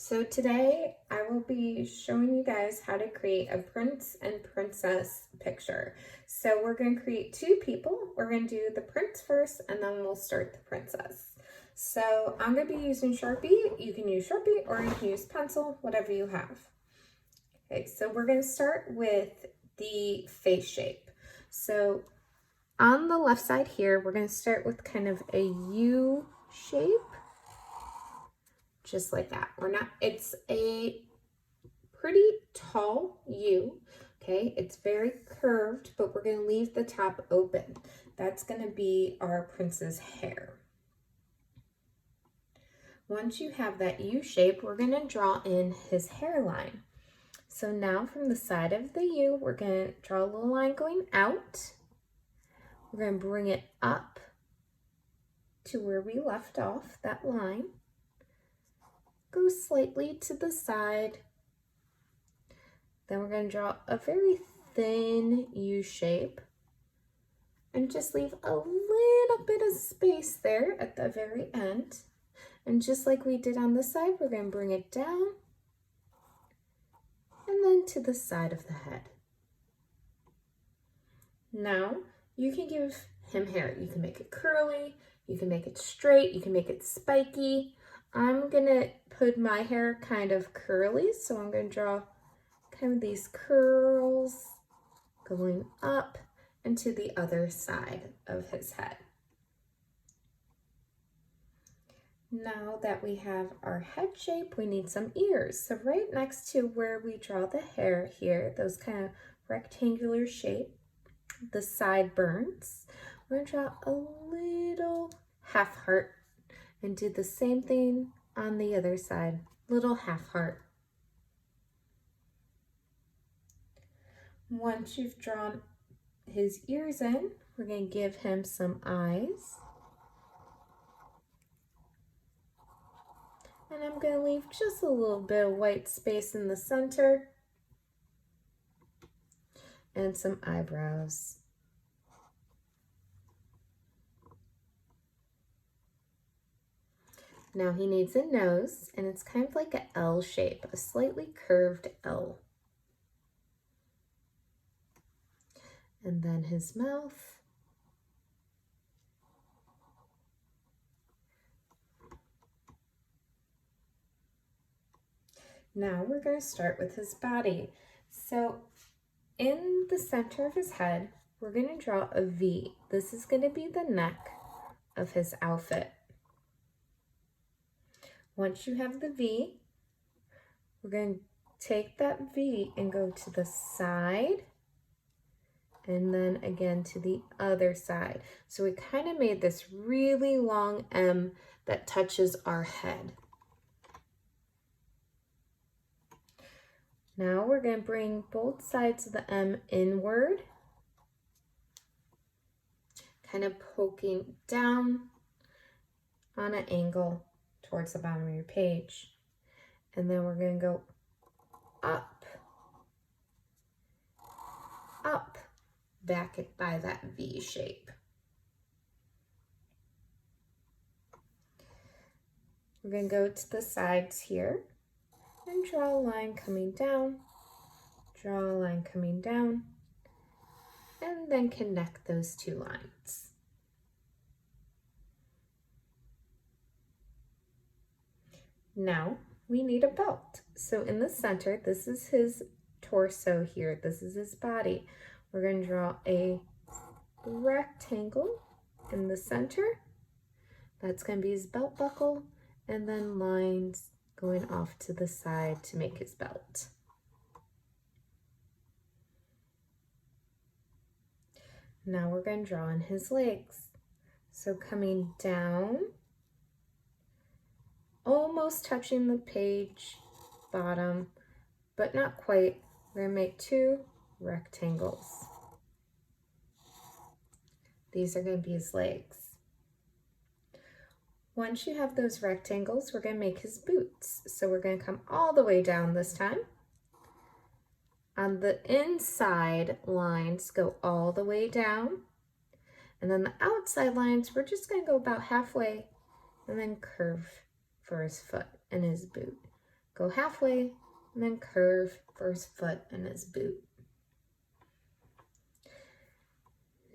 So today I will be showing you guys how to create a prince and princess picture. So we're going to create two people. We're going to do the prince first and then we'll start the princess. So I'm going to be using Sharpie. You can use Sharpie or you can use pencil, whatever you have. Okay, so we're going to start with the face shape. So on the left side here, we're going to start with kind of a U shape. Just like that. It's a pretty tall U, okay? It's very curved, but we're gonna leave the top open. That's gonna be our prince's hair. Once you have that U shape, we're gonna draw in his hairline. So now from the side of the U, we're gonna draw a little line going out. We're gonna bring it up to where we left off, that line. Go slightly to the side. Then we're going to draw a very thin U shape and just leave a little bit of space there at the very end. And just like we did on the side, we're going to bring it down and then to the side of the head. Now you can give him hair. You can make it curly, you can make it straight, you can make it spiky. I'm going to put my hair kind of curly, so I'm going to draw kind of these curls going up and to the other side of his head. Now that we have our head shape, we need some ears. So right next to where we draw the hair here, those kind of rectangular shape, the sideburns, we're going to draw a little half heart and do the same thing on the other side, little half heart. Once you've drawn his ears in, we're going to give him some eyes. And I'm going to leave just a little bit of white space in the center and some eyebrows. Now he needs a nose, and it's kind of like an L shape, a slightly curved L. And then his mouth. Now we're going to start with his body. So in the center of his head, we're going to draw a V. This is going to be the neck of his outfit. Once you have the V, we're going to take that V and go to the side and then again to the other side. So we kind of made this really long M that touches our head. Now we're going to bring both sides of the M inward, kind of poking down on an angle towards the bottom of your page. And then we're going to go up, up, back it by that V shape. We're going to go to the sides here and draw a line coming down, draw a line coming down, and then connect those two lines. Now we need a belt. So in the center, this is his torso here. This is his body. We're going to draw a rectangle in the center. That's going to be his belt buckle, and then lines going off to the side to make his belt. Now we're going to draw in his legs. So coming down, almost touching the page bottom, but not quite. We're going to make two rectangles. These are going to be his legs. Once you have those rectangles, we're going to make his boots. So we're going to come all the way down this time. On the inside lines, go all the way down. And then the outside lines, we're just going to go about halfway and then curve for his foot and his boot. go halfway, and then curve for his foot and his boot.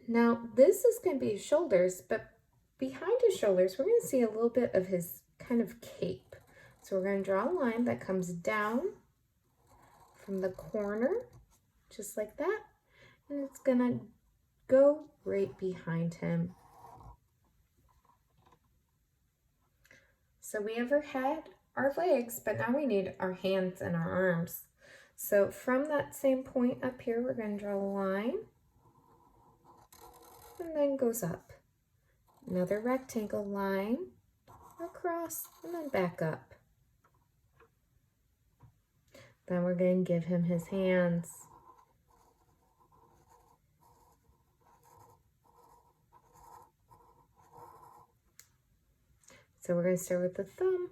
Now this is going to be his shoulders, but behind his shoulders, we're going to see a little bit of his kind of cape. So we're going to draw a line that comes down from the corner, just like that, and it's going to go right behind him. So we have our head, our legs, but now we need our hands and our arms. So from that same point up here, we're going to draw a line, and then goes up. Another rectangle line, across, and then back up. Then we're going to give him his hands. So we're going to start with the thumb,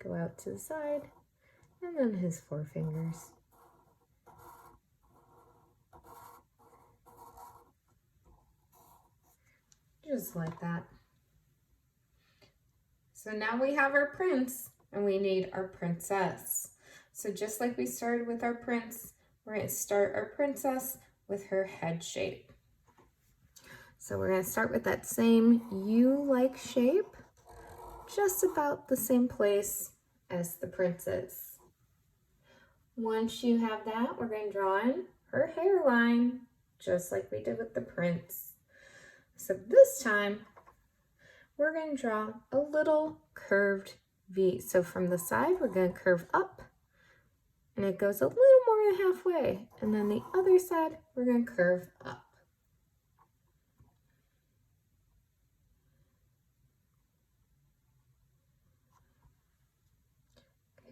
go out to the side, and then his forefingers. Just like that. So now we have our prince, and we need our princess. So just like we started with our prince, we're going to start our princess with her head shape. So we're going to start with that same U-like shape, just about the same place as the princess. Once you have that, we're going to draw in her hairline, just like we did with the prince. So this time, we're going to draw a little curved V. So from the side, we're going to curve up, and it goes a little more than halfway. And then the other side, we're going to curve up.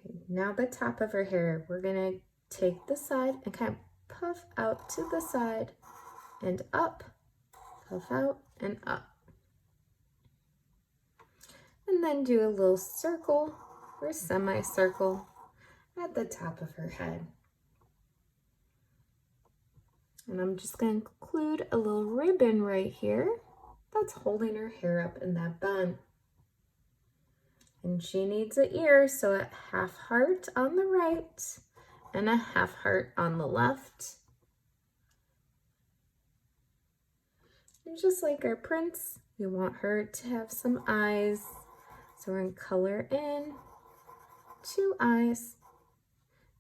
Okay, now the top of her hair, we're going to take the side and kind of puff out to the side and up, puff out and up. And then do a little circle or semicircle at the top of her head. And I'm just going to include a little ribbon right here that's holding her hair up in that bun. And she needs an ear, so a half heart on the right and a half heart on the left. And just like our prince, we want her to have some eyes. So we're going to color in 2 eyes,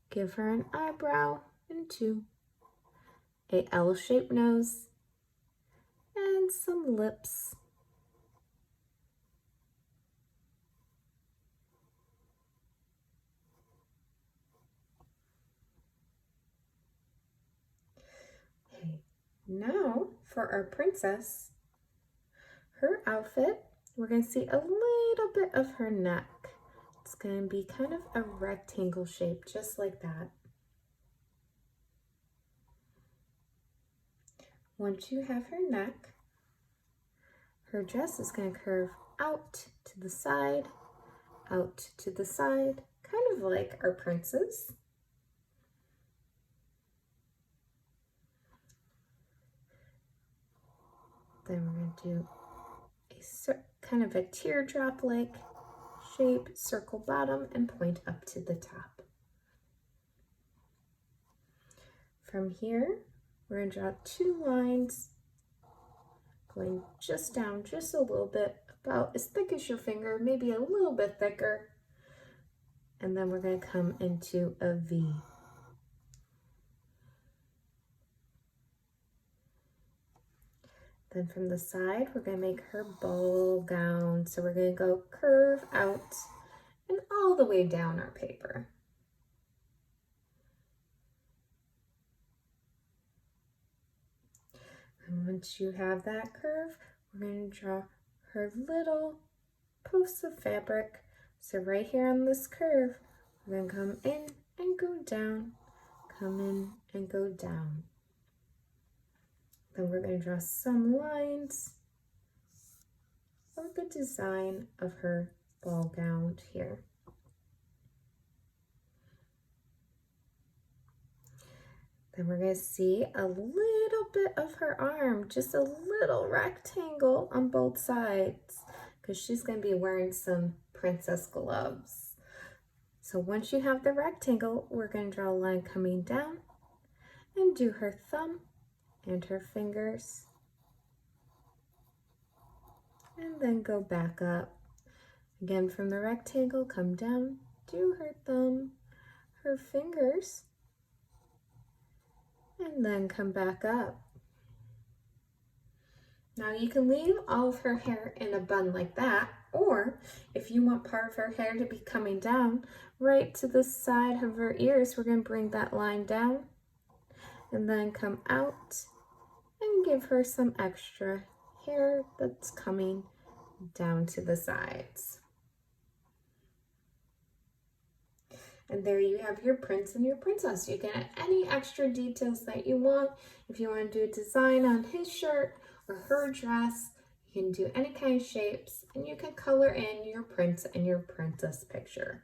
give her an eyebrow and 2, a L-shaped nose, and some lips. Okay, now for our princess, her outfit, we're going to see a little bit of her neck. It's going to be kind of a rectangle shape, just like that. Once you have her neck, her dress is going to curve out to the side, out to the side, kind of like our princess. Then we're going to do a kind of a teardrop-like shape, circle bottom, and point up to the top. From here, we're going to draw 2 lines, going just down just a little bit, about as thick as your finger, maybe a little bit thicker. And then we're going to come into a V. Then from the side, we're going to make her ball gown. So we're going to go curve out and all the way down our paper. And once you have that curve, we're going to draw her little posts of fabric. So right here on this curve, we're going to come in and go down, come in and go down. Then we're going to draw some lines of the design of her ball gown here. Then we're going to see a little bit of her arm, just a little rectangle on both sides, because she's going to be wearing some princess gloves. So once you have the rectangle, we're going to draw a line coming down and do her thumb and her fingers. And then go back up. Again, from the rectangle, come down, do her thumb, her fingers, and then come back up. Now you can leave all of her hair in a bun like that, or if you want part of her hair to be coming down right to the side of her ears, we're going to bring that line down and then come out and give her some extra hair that's coming down to the sides. And there you have your prince and your princess. You can add any extra details that you want. If you want to do a design on his shirt or her dress, you can do any kind of shapes, and you can color in your prince and your princess picture.